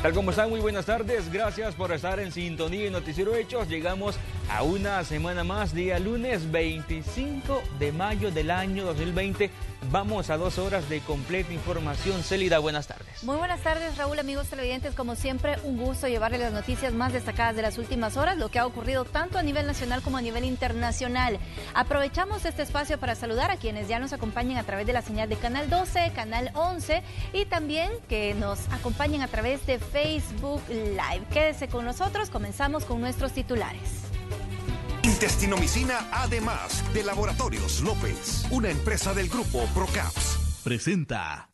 Tal como están, muy buenas tardes, gracias por estar en sintonía y Noticiero Hechos. Llegamos a una semana más, día lunes 25 de mayo del año 2020. Vamos a 2 horas de completa información. Célida, buenas tardes. Muy buenas tardes, Raúl, amigos televidentes. Como siempre, un gusto llevarles las noticias más destacadas de las últimas horas, lo que ha ocurrido tanto a nivel nacional como a nivel internacional. Aprovechamos este espacio para saludar a quienes ya nos acompañan a través de la señal de Canal 12, Canal 11 y también que nos acompañen a través de Facebook Live. Quédese con nosotros, comenzamos con nuestros titulares. Intestinomicina, además de Laboratorios López, una empresa del grupo Procaps, presenta.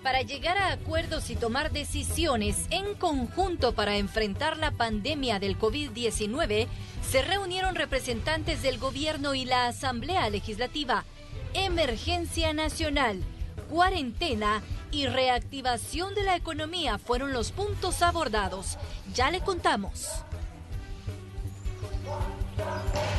Para llegar a acuerdos y tomar decisiones en conjunto para enfrentar la pandemia del COVID-19, se reunieron representantes del gobierno y la Asamblea Legislativa. Emergencia nacional, cuarentena y reactivación de la economía fueron los puntos abordados. Ya le contamos.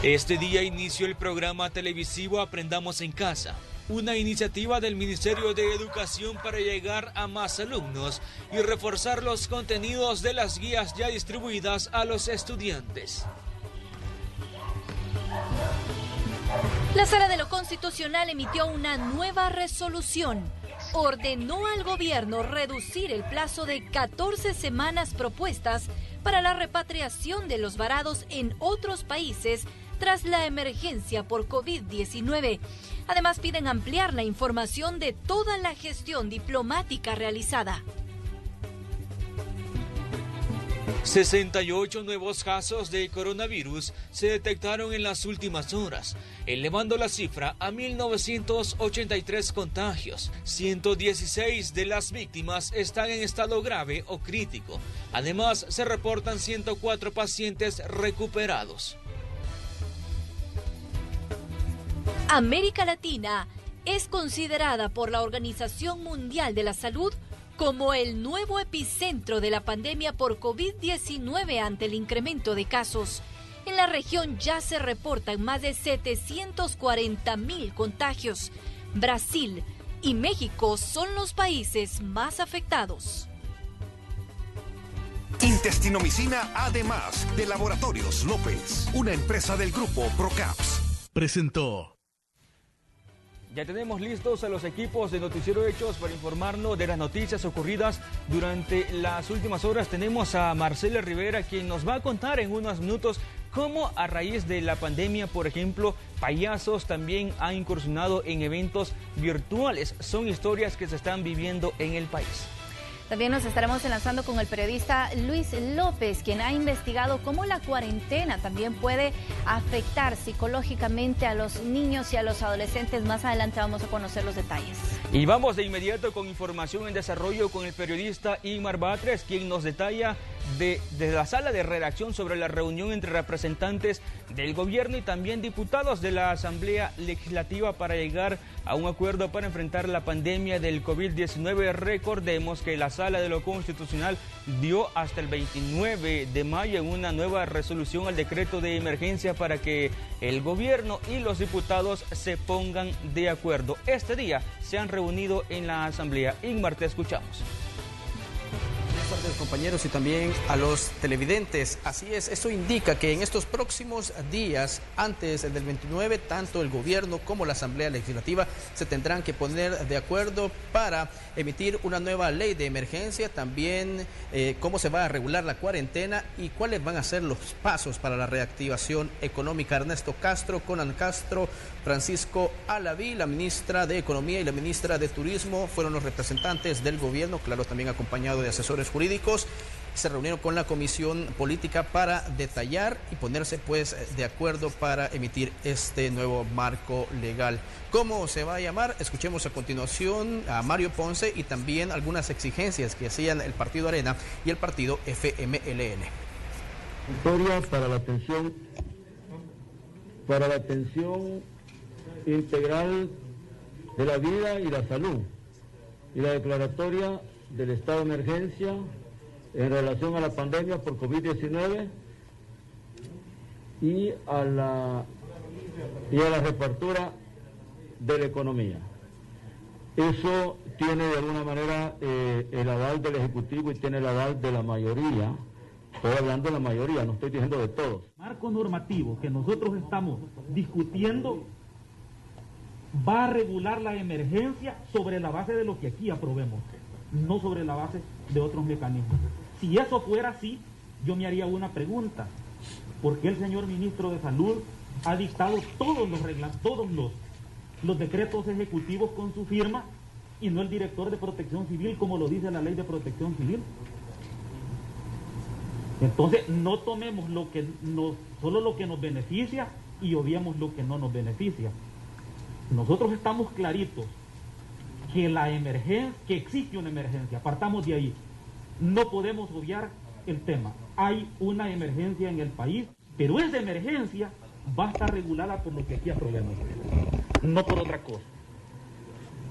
Este día inició el programa televisivo Aprendamos en Casa, una iniciativa del Ministerio de Educación para llegar a más alumnos y reforzar los contenidos de las guías ya distribuidas a los estudiantes. La Sala de lo Constitucional emitió una nueva resolución. Ordenó al gobierno reducir el plazo de 14 semanas propuestas para la repatriación de los varados en otros países tras la emergencia por COVID-19. Además, piden ampliar la información de toda la gestión diplomática realizada. 68 nuevos casos de coronavirus se detectaron en las últimas horas, elevando la cifra a 1.983 contagios. 116 de las víctimas están en estado grave o crítico. Además, se reportan 104 pacientes recuperados. América Latina es considerada por la Organización Mundial de la Salud como el nuevo epicentro de la pandemia por COVID-19 ante el incremento de casos. En la región ya se reportan más de 740,000 contagios. Brasil y México son los países más afectados. Intestinomicina, además de Laboratorios López, una empresa del grupo Procaps, presentó. Ya tenemos listos a los equipos de Noticiero Hechos para informarnos de las noticias ocurridas durante las últimas horas. Tenemos a Marcela Rivera, quien nos va a contar en unos minutos cómo a raíz de la pandemia, por ejemplo, payasos también han incursionado en eventos virtuales. Son historias que se están viviendo en el país. También nos estaremos enlazando con el periodista Luis López, quien ha investigado cómo la cuarentena también puede afectar psicológicamente a los niños y a los adolescentes. Más adelante vamos a conocer los detalles. Y vamos de inmediato con información en desarrollo con el periodista Igmar Batres, quien nos detalla desde la sala de redacción sobre la reunión entre representantes del gobierno y también diputados de la Asamblea Legislativa para llegar a un acuerdo para enfrentar la pandemia del COVID-19. Recordemos que la Sala de lo Constitucional dio hasta el 29 de mayo en una nueva resolución al decreto de emergencia para que el gobierno y los diputados se pongan de acuerdo. Este día se han reunido en la Asamblea. Igmar, te escuchamos. Buenas tardes, compañeros, y también a los televidentes. Así es, esto indica que en estos próximos días, antes del 29, tanto el gobierno como la Asamblea Legislativa se tendrán que poner de acuerdo para emitir una nueva ley de emergencia, también cómo se va a regular la cuarentena y cuáles van a ser los pasos para la reactivación económica. Ernesto Castro, Conan Castro, Francisco Alaví, la ministra de Economía y la ministra de Turismo fueron los representantes del gobierno, claro, también acompañado de asesores jurídicos. Se reunieron con la Comisión Política para detallar y ponerse pues de acuerdo para emitir este nuevo marco legal. ¿Cómo se va a llamar? Escuchemos a continuación a Mario Ponce y también algunas exigencias que hacían el Partido Arena y el Partido FMLN. Victoria para la atención integral de la vida y la salud, y la declaratoria del estado de emergencia en relación a la pandemia por COVID-19 y a la reapertura de la economía. Eso tiene de alguna manera el aval del Ejecutivo y tiene el aval de la mayoría. Estoy hablando de la mayoría, no estoy diciendo de todos. El marco normativo que nosotros estamos discutiendo va a regular la emergencia sobre la base de lo que aquí aprobemos, no sobre la base de otros mecanismos. Si eso fuera así, yo me haría una pregunta. ¿Por qué el señor ministro de Salud ha dictado todos los decretos ejecutivos con su firma y no el director de Protección Civil, como lo dice la ley de Protección Civil? Entonces, no tomemos solo lo que nos beneficia y obviemos lo que no nos beneficia. Nosotros estamos claritos que que existe una emergencia, partamos de ahí. No podemos obviar el tema. Hay una emergencia en el país, pero esa emergencia va a estar regulada por lo que aquí aprobemos, no por otra cosa.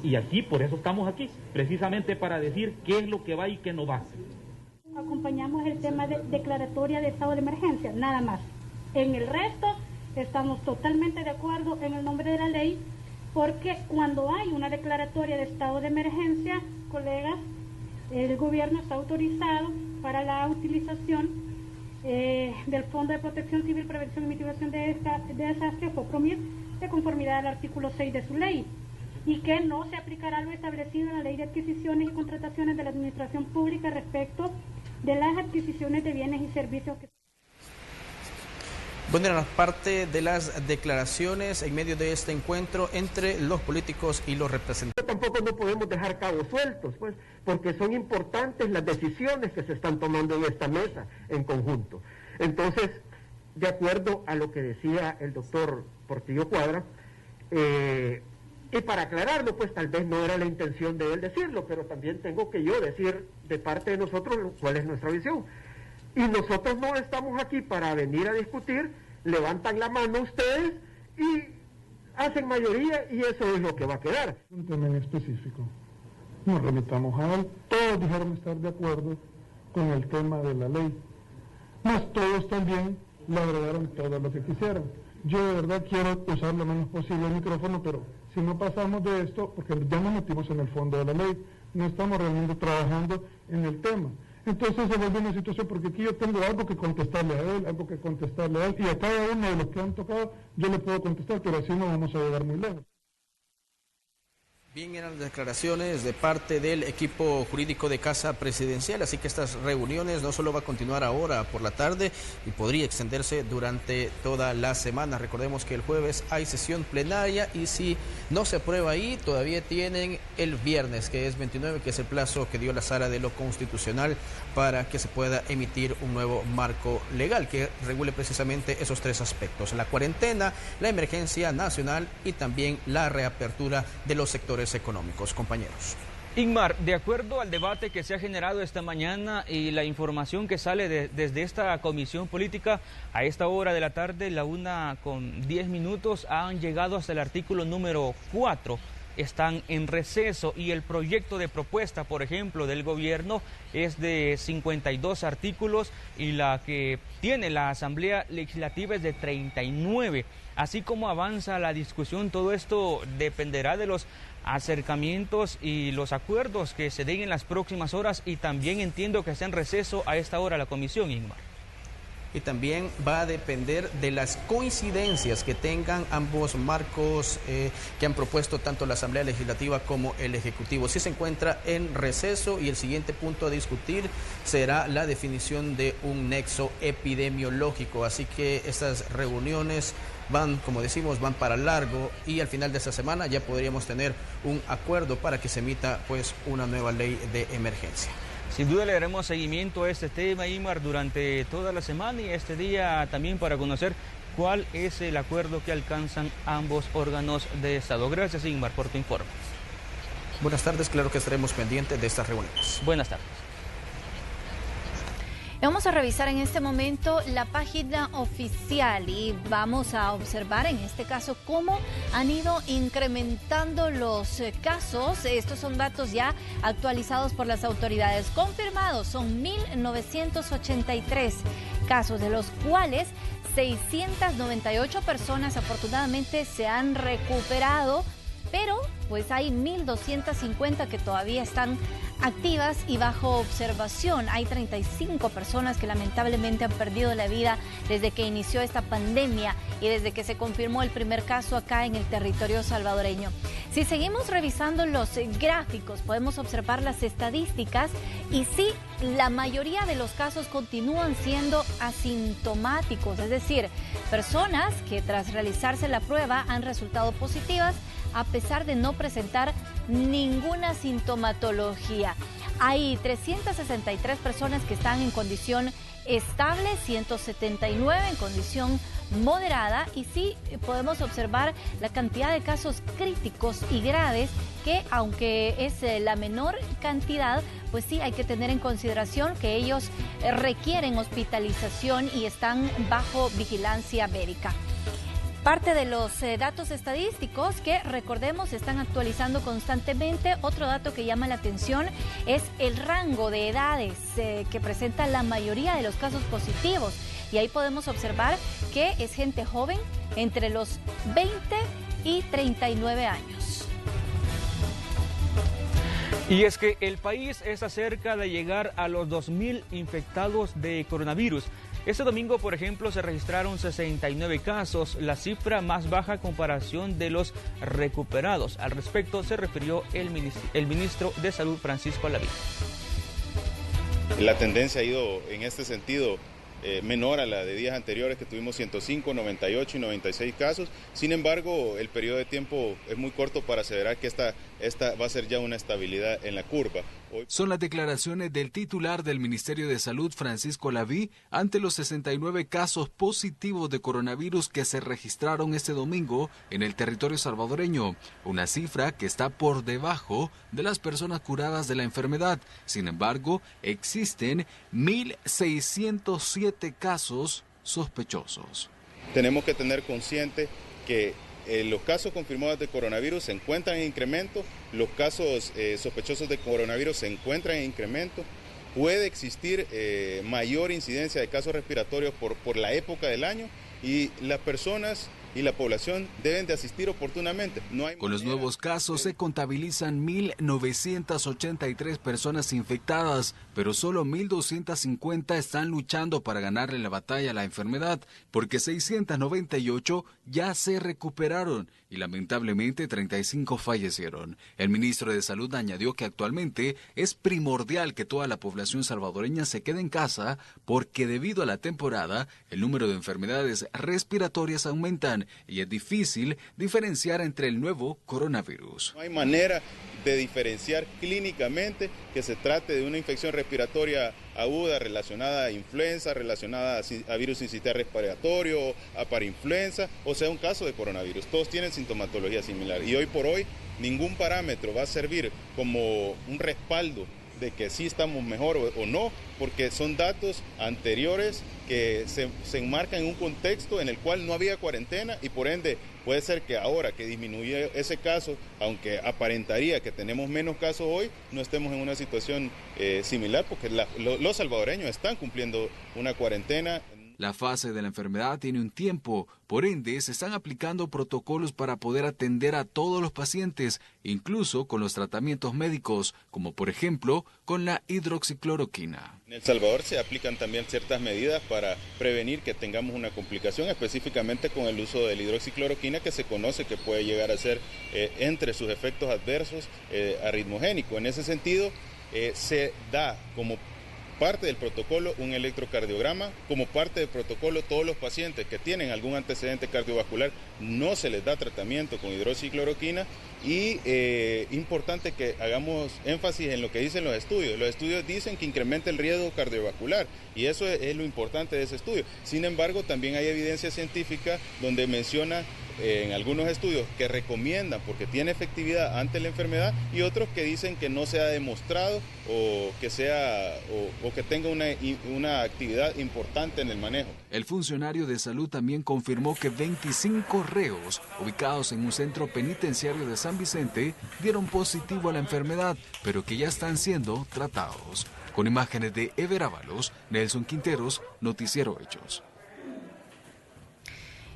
Y aquí, por eso estamos aquí, precisamente para decir qué es lo que va y qué no va. Acompañamos el tema de declaratoria de estado de emergencia, nada más. En el resto, estamos totalmente de acuerdo en el nombre de la ley, porque cuando hay una declaratoria de estado de emergencia, colegas, el gobierno está autorizado para la utilización del Fondo de Protección Civil, Prevención y Mitigación de Desastres, FOPROMIR, de conformidad al artículo 6 de su ley, y que no se aplicará lo establecido en la Ley de Adquisiciones y Contrataciones de la Administración Pública respecto de las adquisiciones de bienes y servicios que... Bueno, era parte de las declaraciones en medio de este encuentro entre los políticos y los representantes. Tampoco no podemos dejar cabos sueltos, pues, porque son importantes las decisiones que se están tomando en esta mesa en conjunto. Entonces, de acuerdo a lo que decía el doctor Portillo Cuadra, y para aclararlo, pues tal vez no era la intención de él decirlo, pero también tengo que yo decir de parte de nosotros cuál es nuestra visión. Y nosotros no estamos aquí para venir a discutir, levantan la mano ustedes y hacen mayoría y eso es lo que va a quedar. Un tema en específico. Nos remitamos a él, todos dijeron estar de acuerdo con el tema de la ley, mas todos también le agregaron todo lo que quisieron. Yo de verdad quiero usar lo menos posible el micrófono, pero si no pasamos de esto, porque ya nos metimos en el fondo de la ley, no estamos realmente trabajando en el tema. Entonces se vuelve una situación, porque aquí yo tengo algo que contestarle a él, y a cada uno de los que han tocado yo le puedo contestar, pero así no vamos a llegar muy lejos. Bien, eran declaraciones de parte del equipo jurídico de Casa Presidencial, así que estas reuniones no solo va a continuar ahora por la tarde y podría extenderse durante toda la semana. Recordemos que el jueves hay sesión plenaria y si no se aprueba ahí, todavía tienen el viernes, que es 29, que es el plazo que dio la Sala de lo Constitucional para que se pueda emitir un nuevo marco legal que regule precisamente esos tres aspectos: la cuarentena, la emergencia nacional y también la reapertura de los sectores económicos. Compañeros. Ingmar, de acuerdo al debate que se ha generado esta mañana y la información que sale desde esta comisión política, a esta hora de la tarde, la 1:10, han llegado hasta el artículo número 4. Están en receso y el proyecto de propuesta, por ejemplo, del gobierno es de 52 artículos y la que tiene la Asamblea Legislativa es de 39. Así como avanza la discusión, todo esto dependerá de los acercamientos y los acuerdos que se den en las próximas horas, y también entiendo que está en receso a esta hora la comisión, Ingmar. Y también va a depender de las coincidencias que tengan ambos marcos que han propuesto tanto la Asamblea Legislativa como el Ejecutivo. Si se encuentra en receso, y el siguiente punto a discutir será la definición de un nexo epidemiológico. Así que estas reuniones van, como decimos, van para largo, y al final de esta semana ya podríamos tener un acuerdo para que se emita pues una nueva ley de emergencia. Sin duda le daremos seguimiento a este tema, Ingmar, durante toda la semana y este día también para conocer cuál es el acuerdo que alcanzan ambos órganos de Estado. Gracias, Ingmar, por tu informe. Buenas tardes, claro que estaremos pendientes de estas reuniones. Buenas tardes. Vamos a revisar en este momento la página oficial y vamos a observar en este caso cómo han ido incrementando los casos. Estos son datos ya actualizados por las autoridades. Confirmados son 1.983 casos, de los cuales 698 personas afortunadamente se han recuperado, pero pues hay 1.250 que todavía están activas y bajo observación. Hay 35 personas que lamentablemente han perdido la vida desde que inició esta pandemia y desde que se confirmó el primer caso acá en el territorio salvadoreño. Si seguimos revisando los gráficos, podemos observar las estadísticas y sí, la mayoría de los casos continúan siendo asintomáticos, es decir, personas que tras realizarse la prueba han resultado positivas a pesar de no presentar ninguna sintomatología. Hay 363 personas que están en condición estable, 179 en condición moderada y sí podemos observar la cantidad de casos críticos y graves que, aunque es la menor cantidad, pues sí hay que tener en consideración que ellos requieren hospitalización y están bajo vigilancia médica. Parte de los datos estadísticos que, recordemos, se están actualizando constantemente. Otro dato que llama la atención es el rango de edades que presenta la mayoría de los casos positivos. Y ahí podemos observar que es gente joven entre los 20 y 39 años. Y es que el país está cerca de llegar a los 2.000 infectados de coronavirus. Este domingo, por ejemplo, se registraron 69 casos, la cifra más baja a comparación de los recuperados. Al respecto se refirió el ministro de Salud, Francisco Alaví. La tendencia ha ido en este sentido menor a la de días anteriores, que tuvimos 105, 98 y 96 casos. Sin embargo, el periodo de tiempo es muy corto para aseverar que esta va a ser ya una estabilidad en la curva. Son las declaraciones del titular del Ministerio de Salud, Francisco Alaví, ante los 69 casos positivos de coronavirus que se registraron este domingo en el territorio salvadoreño, una cifra que está por debajo de las personas curadas de la enfermedad. Sin embargo, existen 1.607 casos sospechosos. Tenemos que tener consciente que los casos confirmados de coronavirus se encuentran en incremento, los casos sospechosos de coronavirus se encuentran en incremento. Puede existir mayor incidencia de casos respiratorios por la época del año y las personas y la población deben de asistir oportunamente. Con los nuevos casos se contabilizan 1.983 personas infectadas, pero solo 1.250 están luchando para ganarle la batalla a la enfermedad, porque 698 ya se recuperaron y lamentablemente 35 fallecieron. El ministro de Salud añadió que actualmente es primordial que toda la población salvadoreña se quede en casa porque debido a la temporada el número de enfermedades respiratorias aumentan y es difícil diferenciar entre el nuevo coronavirus. No hay manera de diferenciar clínicamente que se trate de una infección respiratoria aguda relacionada a influenza, relacionada a virus sincitial respiratorio, a parainfluenza, o sea, un caso de coronavirus. Todos tienen sintomatología similar y hoy por hoy ningún parámetro va a servir como un respaldo de que sí estamos mejor o no, porque son datos anteriores que se enmarcan en un contexto en el cual no había cuarentena y por ende puede ser que ahora que disminuye ese caso, aunque aparentaría que tenemos menos casos hoy, no estemos en una situación similar porque los salvadoreños están cumpliendo una cuarentena. La fase de la enfermedad tiene un tiempo, por ende se están aplicando protocolos para poder atender a todos los pacientes, incluso con los tratamientos médicos, como por ejemplo con la hidroxicloroquina. En El Salvador se aplican también ciertas medidas para prevenir que tengamos una complicación, específicamente con el uso de la hidroxicloroquina, que se conoce que puede llegar a ser entre sus efectos adversos arritmogénico. En ese sentido, se da como parte del protocolo un electrocardiograma, como parte del protocolo todos los pacientes que tienen algún antecedente cardiovascular no se les da tratamiento con hidroxicloroquina y importante que hagamos énfasis en lo que dicen los estudios. Los estudios dicen que incrementa el riesgo cardiovascular y eso es lo importante de ese estudio. Sin embargo, también hay evidencia científica donde menciona en algunos estudios que recomiendan porque tiene efectividad ante la enfermedad y otros que dicen que no se ha demostrado o que tenga una actividad importante en el manejo. El funcionario de salud también confirmó que 25 reos ubicados en un centro penitenciario de San Vicente dieron positivo a la enfermedad, pero que ya están siendo tratados. Con imágenes de Ever Ábalos, Nelson Quinteros, Noticiero Hechos.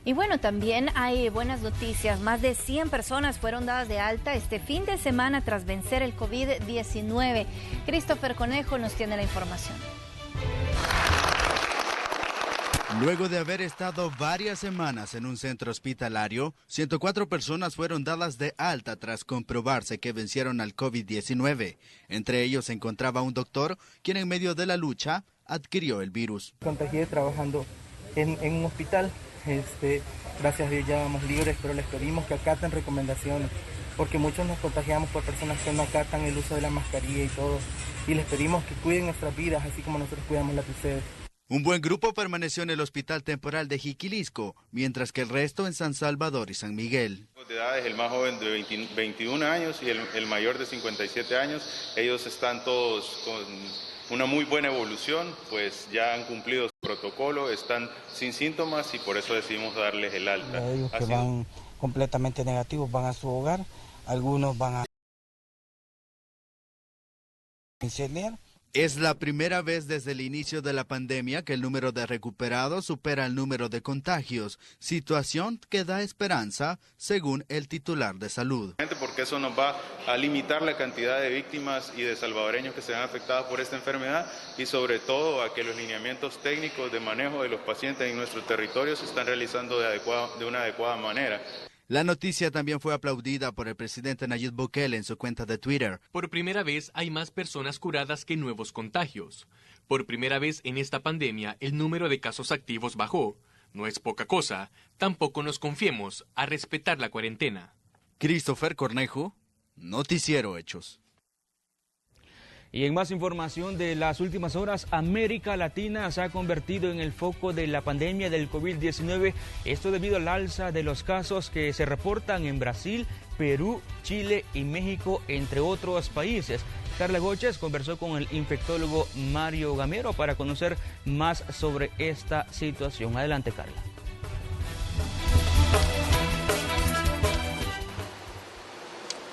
Y bueno, también hay buenas noticias. Más de 100 personas fueron dadas de alta este fin de semana tras vencer el COVID-19. Christopher Conejo nos tiene la información. Luego de haber estado varias semanas en un centro hospitalario, 104 personas fueron dadas de alta tras comprobarse que vencieron al COVID-19. Entre ellos se encontraba un doctor, quien en medio de la lucha adquirió el virus. Contagié trabajando en un hospital. Gracias a Dios ya vamos libres, pero les pedimos que acaten recomendaciones, porque muchos nos contagiamos por personas que no acatan el uso de la mascarilla y todo. Y les pedimos que cuiden nuestras vidas, así como nosotros cuidamos las de ustedes. Un buen grupo permaneció en el Hospital Temporal de Jiquilisco, mientras que el resto en San Salvador y San Miguel. De edades, el más joven de 21 años y el mayor de 57 años, ellos están todos con una muy buena evolución, pues ya han cumplido su protocolo, están sin síntomas y por eso decidimos darles el alta. Ellos que van completamente negativos van a su hogar, algunos van a incendiar. Es la primera vez desde el inicio de la pandemia que el número de recuperados supera el número de contagios, situación que da esperanza, según el titular de salud. Porque eso nos va a limitar la cantidad de víctimas y de salvadoreños que se ven afectados por esta enfermedad y sobre todo a que los lineamientos técnicos de manejo de los pacientes en nuestro territorio se están realizando de una adecuada manera. La noticia también fue aplaudida por el presidente Nayib Bukele en su cuenta de Twitter. Por primera vez hay más personas curadas que nuevos contagios. Por primera vez en esta pandemia el número de casos activos bajó. No es poca cosa. Tampoco nos confiemos a respetar la cuarentena. Christopher Cornejo, Noticiero Hechos. Y en más información de las últimas horas, América Latina se ha convertido en el foco de la pandemia del COVID-19, esto debido al alza de los casos que se reportan en Brasil, Perú, Chile y México, entre otros países. Carla Goches conversó con el infectólogo Mario Gamero para conocer más sobre esta situación. Adelante, Carla.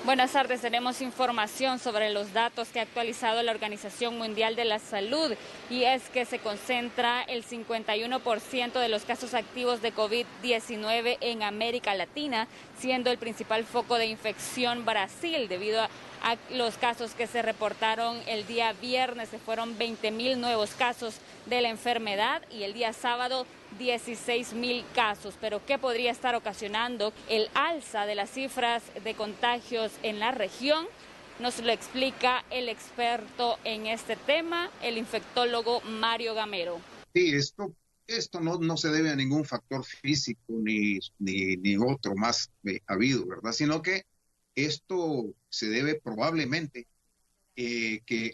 Buenas tardes, tenemos información sobre los datos que ha actualizado la Organización Mundial de la Salud y es que se concentra el 51% de los casos activos de COVID-19 en América Latina, siendo el principal foco de infección Brasil debido a los casos que se reportaron el día viernes. Se fueron 20.000 nuevos casos de la enfermedad y el día sábado 16.000 casos. Pero ¿qué podría estar ocasionando el alza de las cifras de contagios en la región? Nos lo explica el experto en este tema, el infectólogo Mario Gamero. Sí, esto no se debe a ningún factor físico ni otro más habido, ¿verdad? Sino que esto se debe probablemente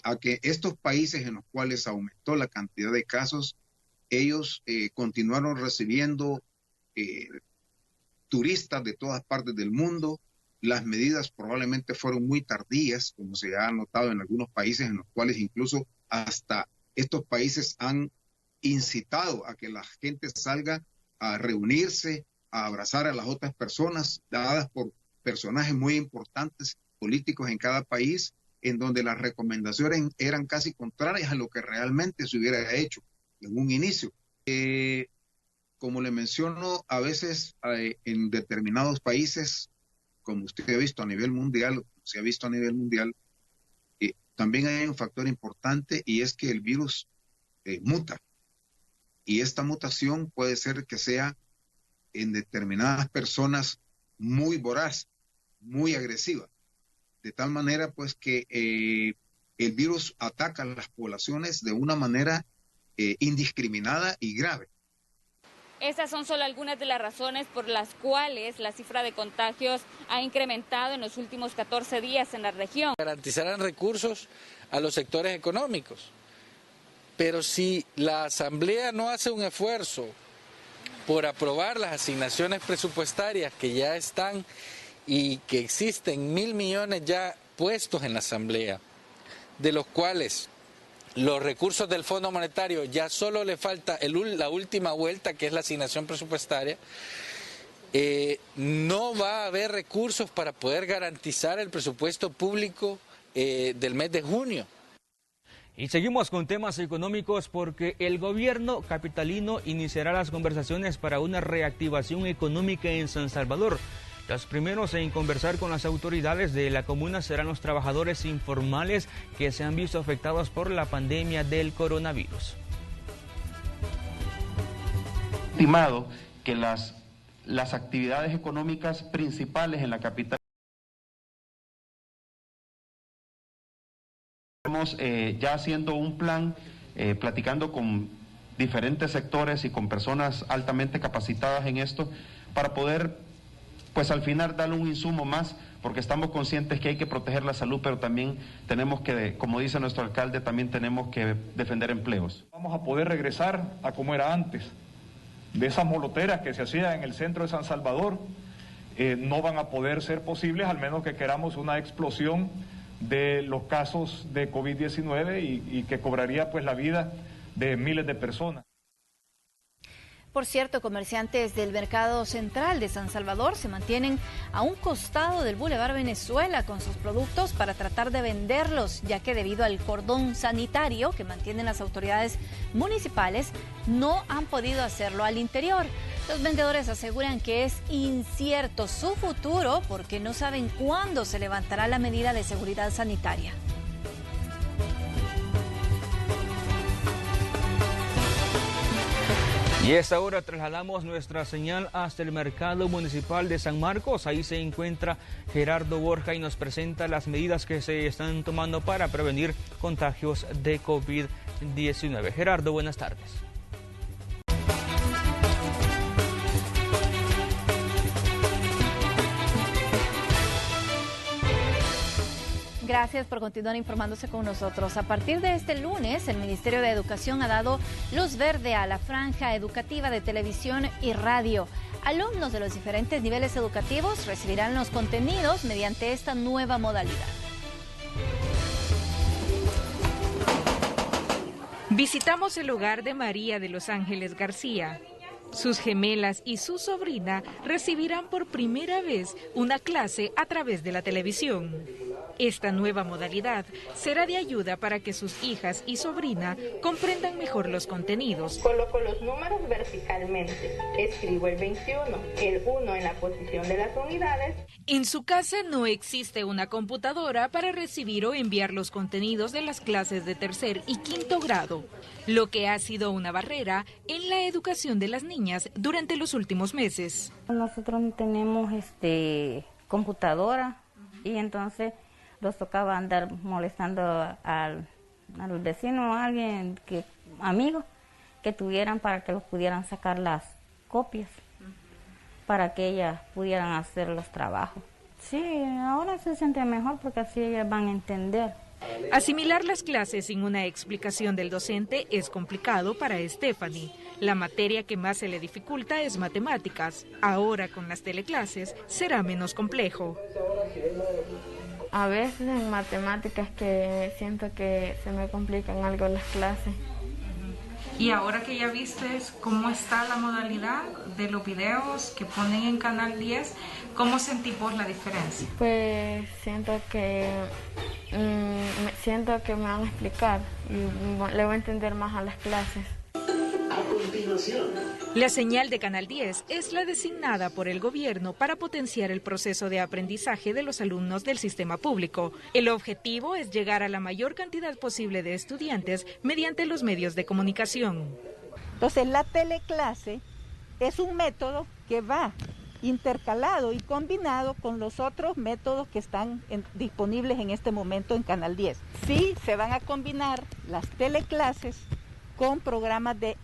a que estos países en los cuales aumentó la cantidad de casos, ellos continuaron recibiendo turistas de todas partes del mundo. Las medidas probablemente fueron muy tardías, como se ha notado en algunos países en los cuales incluso hasta estos países han incitado a que la gente salga a reunirse, a abrazar a las otras personas, dadas por personajes muy importantes políticos en cada país, en donde las recomendaciones eran casi contrarias a lo que realmente se hubiera hecho en un inicio. Como le menciono, a veces en determinados países, como usted ha visto a nivel mundial, se ha visto a nivel mundial, también hay un factor importante y es que el virus muta. Y esta mutación puede ser que sea en determinadas personas muy voraz, muy agresiva. De tal manera pues que el virus ataca a las poblaciones de una manera indiscriminada y grave. Estas son solo algunas de las razones por las cuales la cifra de contagios ha incrementado en los últimos 14 días en la región. Garantizarán recursos a los sectores económicos, pero si la Asamblea no hace un esfuerzo por aprobar las asignaciones presupuestarias que ya están y que existen 1.000 millones ya puestos en la Asamblea, de los cuales los recursos del Fondo Monetario ya solo le falta la última vuelta, que es la asignación presupuestaria, no va a haber recursos para poder garantizar el presupuesto público del mes de junio. Y seguimos con temas económicos porque el gobierno capitalino iniciará las conversaciones para una reactivación económica en San Salvador. Los primeros en conversar con las autoridades de la comuna serán los trabajadores informales que se han visto afectados por la pandemia del coronavirus. Estimado que las actividades económicas principales en la capital estamos ya haciendo un plan, platicando con diferentes sectores y con personas altamente capacitadas en esto para poder, pues al final darle un insumo más, porque estamos conscientes que hay que proteger la salud, pero también tenemos que, como dice nuestro alcalde, también tenemos que defender empleos. Vamos a poder regresar a como era antes. De esas moloteras que se hacían en el centro de San Salvador, no van a poder ser posibles, al menos que queramos una explosión de los casos de COVID-19 y que cobraría pues la vida de miles de personas. Por cierto, comerciantes del Mercado Central de San Salvador se mantienen a un costado del Boulevard Venezuela con sus productos para tratar de venderlos, ya que debido al cordón sanitario que mantienen las autoridades municipales, no han podido hacerlo al interior. Los vendedores aseguran que es incierto su futuro porque no saben cuándo se levantará la medida de seguridad sanitaria. Y a esta hora trasladamos nuestra señal hasta el Mercado Municipal de San Marcos. Ahí se encuentra Gerardo Borja y nos presenta las medidas que se están tomando para prevenir contagios de COVID-19. Gerardo, buenas tardes. Gracias por continuar informándose con nosotros. A partir de este lunes, el Ministerio de Educación ha dado luz verde a la franja educativa de televisión y radio. Alumnos de los diferentes niveles educativos recibirán los contenidos mediante esta nueva modalidad. Visitamos el hogar de María de los Ángeles García. Sus gemelas y su sobrina recibirán por primera vez una clase a través de la televisión. Esta nueva modalidad será de ayuda para que sus hijas y sobrina comprendan mejor los contenidos. Coloco los números verticalmente, escribo el 21, el 1 en la posición de las unidades. En su casa no existe una computadora para recibir o enviar los contenidos de las clases de tercer y quinto grado, lo que ha sido una barrera en la educación de las niñas durante los últimos meses. Nosotros no tenemos computadora y entonces los tocaba andar molestando al vecino o a alguien, amigos, que tuvieran para que los pudieran sacar las copias, para que ellas pudieran hacer los trabajos. Sí, ahora se siente mejor porque así ellas van a entender. Asimilar las clases sin una explicación del docente es complicado para Stephanie. La materia que más se le dificulta es matemáticas. Ahora con las teleclases será menos complejo. A veces en matemáticas que siento que se me complican algo las clases. Y ahora que ya viste cómo está la modalidad de los videos que ponen en Canal 10, ¿cómo sentís vos la diferencia? Pues siento que me van a explicar y le voy a entender más a las clases. La señal de Canal 10 es la designada por el gobierno para potenciar el proceso de aprendizaje de los alumnos del sistema público. El objetivo es llegar a la mayor cantidad posible de estudiantes mediante los medios de comunicación. Entonces, la teleclase es un método que va intercalado y combinado con los otros métodos que están disponibles en este momento en Canal 10. Sí, se van a combinar las teleclases con programas de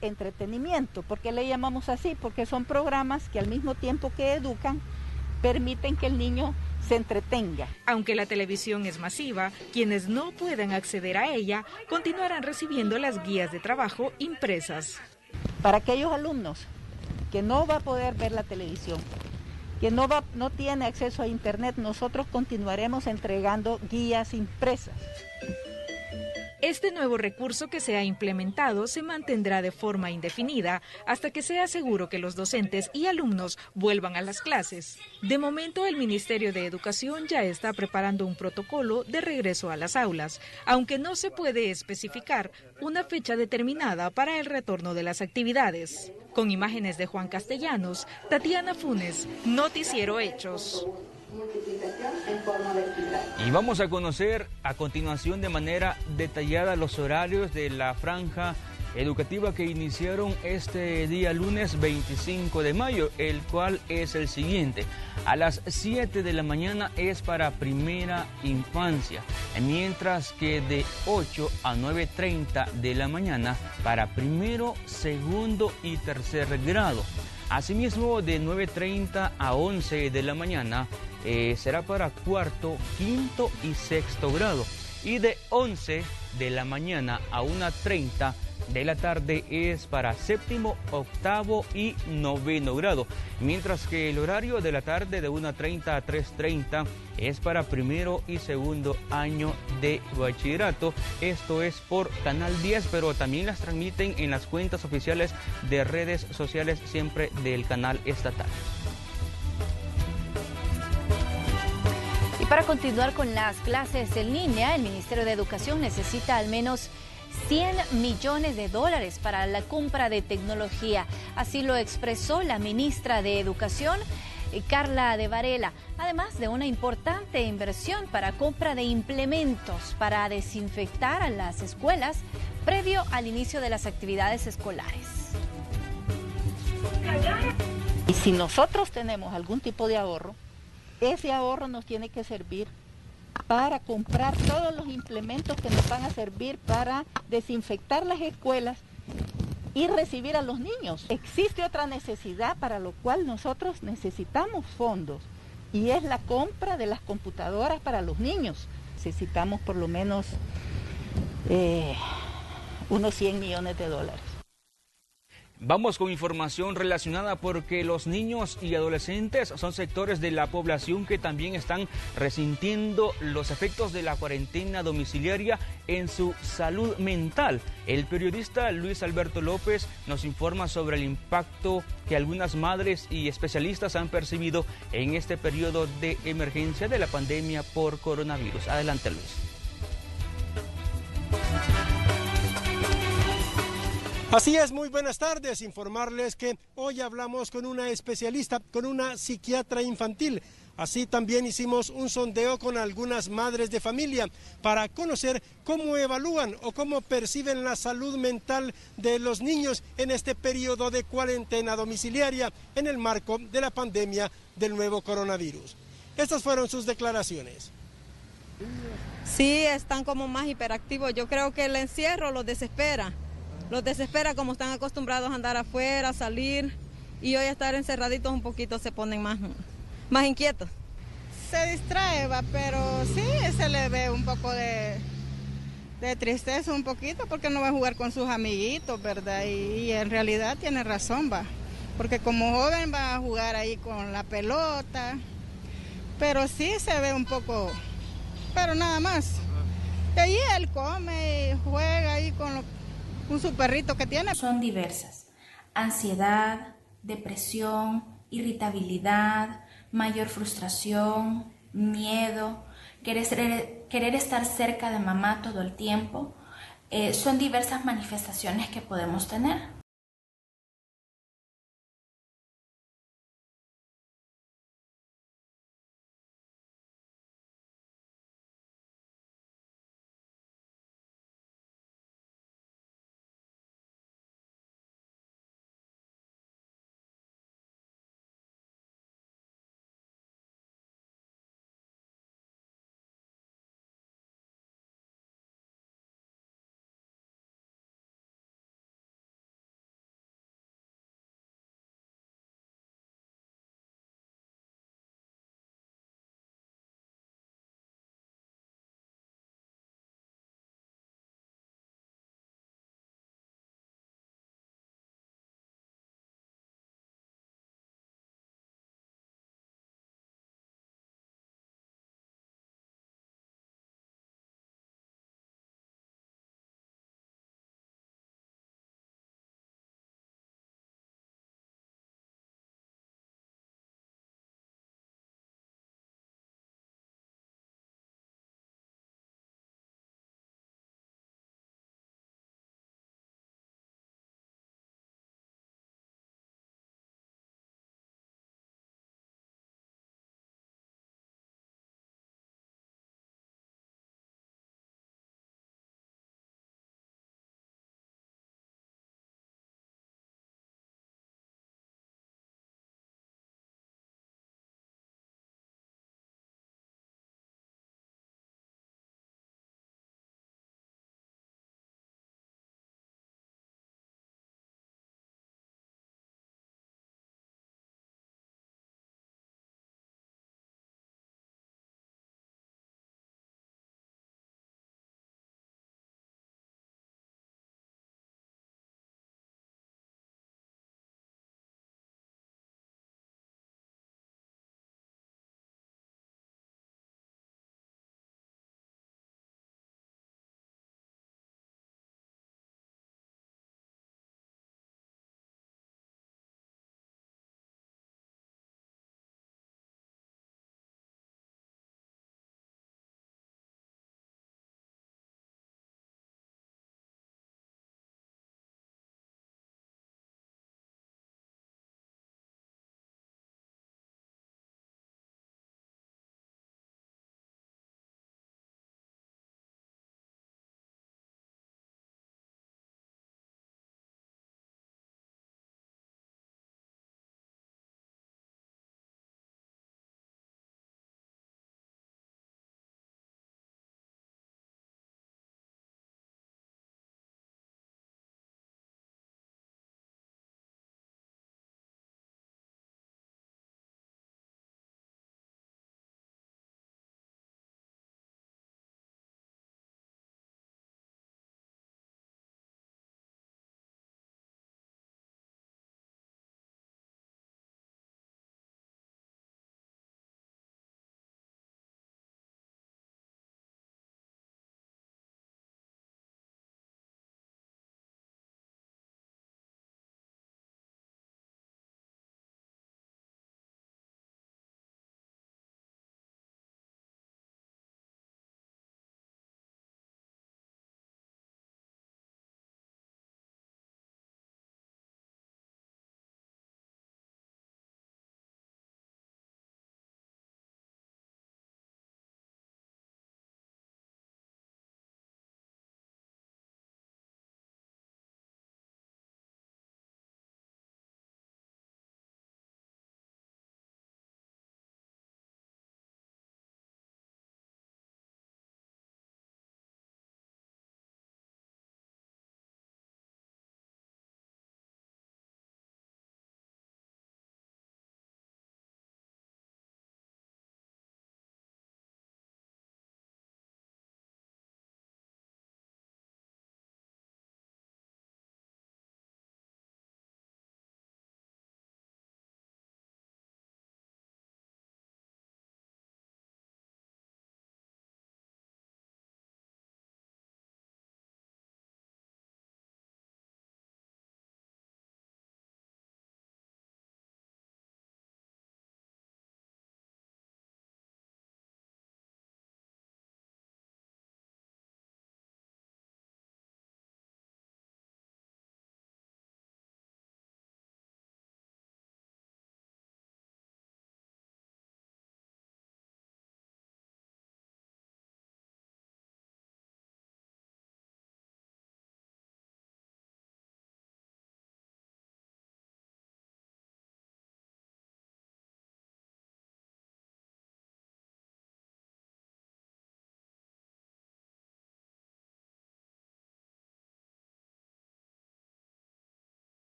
entretenimiento. ¿Por qué le llamamos así? Porque son programas que al mismo tiempo que educan, permiten que el niño se entretenga. Aunque la televisión es masiva, quienes no puedan acceder a ella continuarán recibiendo las guías de trabajo impresas. Para aquellos alumnos que no va a poder ver la televisión, que no tiene acceso a internet, nosotros continuaremos entregando guías impresas. Este nuevo recurso que se ha implementado se mantendrá de forma indefinida hasta que sea seguro que los docentes y alumnos vuelvan a las clases. De momento, el Ministerio de Educación ya está preparando un protocolo de regreso a las aulas, aunque no se puede especificar una fecha determinada para el retorno de las actividades. Con imágenes de Juan Castellanos, Tatiana Funes, Noticiero Hechos. Y vamos a conocer a continuación de manera detallada los horarios de la franja educativa que iniciaron este día lunes 25 de mayo, el cual es el siguiente. A las 7 de la mañana es para primera infancia, mientras que de 8 a 9:30 de la mañana para primero, segundo y tercer grado. Asimismo, de 9:30 a 11 de la mañana será para cuarto, quinto y sexto grado. Y de 11 de la mañana a 1:30 de la tarde es para séptimo, octavo y noveno grado. Mientras que el horario de la tarde de 1:30 a 3:30 es para primero y segundo año de bachillerato. Esto es por Canal 10, pero también las transmiten en las cuentas oficiales de redes sociales, siempre del canal estatal. Y para continuar con las clases en línea, el Ministerio de Educación necesita al menos $100 millones para la compra de tecnología. Así lo expresó la ministra de Educación, Carla de Varela, además de una importante inversión para compra de implementos para desinfectar a las escuelas previo al inicio de las actividades escolares. Y si nosotros tenemos algún tipo de ahorro, ese ahorro nos tiene que servir para comprar todos los implementos que nos van a servir para desinfectar las escuelas y recibir a los niños. Existe otra necesidad para lo cual nosotros necesitamos fondos y es la compra de las computadoras para los niños. Necesitamos por lo menos unos $100 millones. Vamos con información relacionada porque los niños y adolescentes son sectores de la población que también están resintiendo los efectos de la cuarentena domiciliaria en su salud mental. El periodista Luis Alberto López nos informa sobre el impacto que algunas madres y especialistas han percibido en este periodo de emergencia de la pandemia por coronavirus. Adelante, Luis. Así es, muy buenas tardes. Informarles que hoy hablamos con una especialista, con una psiquiatra infantil. Así también hicimos un sondeo con algunas madres de familia para conocer cómo evalúan o cómo perciben la salud mental de los niños en este periodo de cuarentena domiciliaria en el marco de la pandemia del nuevo coronavirus. Estas fueron sus declaraciones. Sí, están como más hiperactivos. Yo creo que el encierro los desespera. Los desespera como están acostumbrados a andar afuera, a salir, y hoy estar encerraditos un poquito se ponen más inquietos. Se distrae, pero sí se le ve un poco de tristeza un poquito porque no va a jugar con sus amiguitos, ¿verdad? Y en realidad tiene razón, va, porque como joven va a jugar ahí con la pelota, pero sí se ve un poco, pero nada más. Y ahí él come y juega ahí con su perrito que tiene. Son diversas: ansiedad, depresión, irritabilidad, mayor frustración, miedo, querer estar cerca de mamá todo el tiempo. Son diversas manifestaciones que podemos tener.